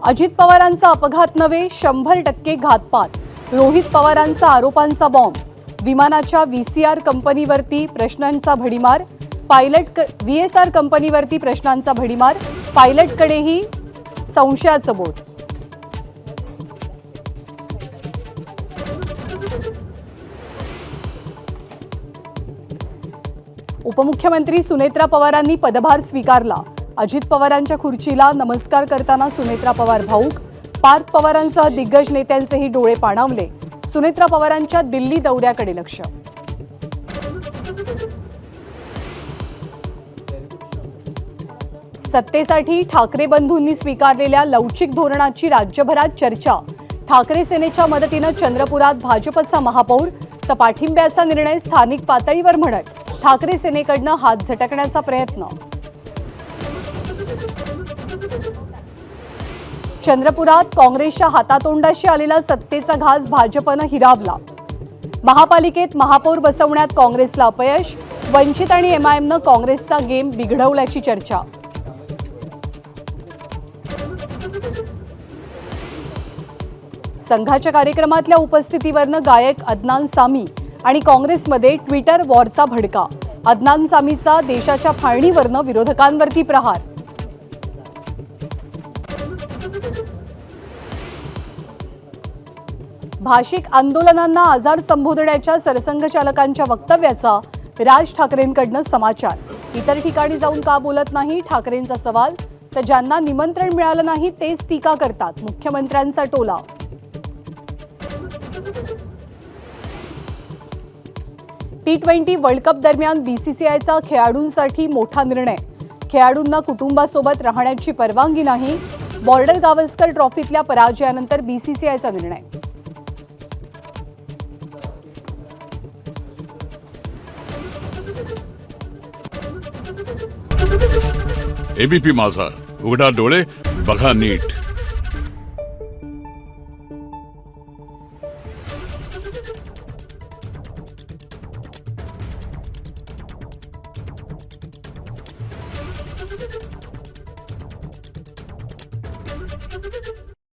अजित पवारांचा अपघात नव्हे 100% घातपात। रोहित पवारांचा आरोपांचा बॉम्ब। विमानाच्या व्हीसीआर कंपनीवरती प्रश्नांचा भडीमार। पायलट व्हीएसआर कंपनीवरती प्रश्नांचा भडीमार। पायलटकडेही संशयाचं बोट। उपमुख्यमंत्री सुनेत्रा पवारांनी पदभार स्वीकारला। अजित पवारांच्या खुर्चीला नमस्कार करताना सुनेत्रा पवार भाऊक। पार्थ पवारांसह दिग्गज नेत्यांचेही डोळे पाणावले। सुनेत्रा पवारांच्या दिल्ली दौऱ्याकडे लक्ष। सत्तेसाठी ठाकरे बंधूंनी स्वीकारलेल्या लवचिक धोरणाची राज्यभरात चर्चा। ठाकरे सेनेच्या मदतीने चंद्रपुरात भाजपचा महापौर तर पाठिंब्याचा निर्णय स्थानिक पातळीवर म्हणत ठाकरे सेनेकडनं हात झटकण्याचा प्रयत्न। चंद्रपुरात काँग्रेसच्या हातातोंडाशी आलेला सत्तेचा घास भाजपनं हिरावला। महापालिकेत महापौर बसवण्यात काँग्रेसला अपयश। वंचित आणि एमआयएमनं काँग्रेसचा गेम बिघडवल्याची चर्चा। संघाच्या कार्यक्रमातल्या उपस्थितीवरनं गायक अदनान सामी आणि काँग्रेसमध्ये ट्विटर वॉरचा भडका। अदनान सामीचा देशाच्या फाळणीवरनं विरोधकांवरती प्रहार। भाषिक आंदोलनांना आझाद संबोधण्याच्या सरसंघचालकांच्या वक्तव्याचा राज ठाकरेंकडनं समाचार। इतर ठिकाणी जाऊन का बोलत नाही ठाकरेंचा सवाल। तर ज्यांना निमंत्रण मिळालं नाही तेच टीका करतात मुख्यमंत्र्यांचा टोला। T20 वर्ल्ड कप दरम्यान बीसीसीआयचा खेळाडूंसाठी मोठा निर्णय। खेळाडूंना कुटुंबासोबत राहण्याची परवानगी नाही। बॉर्डर गावस्कर ट्रॉफीतल्या पराजयानंतर बीसीसीआयचा निर्णय। एबीपी माझा, उघडा डोळे बघा नीट।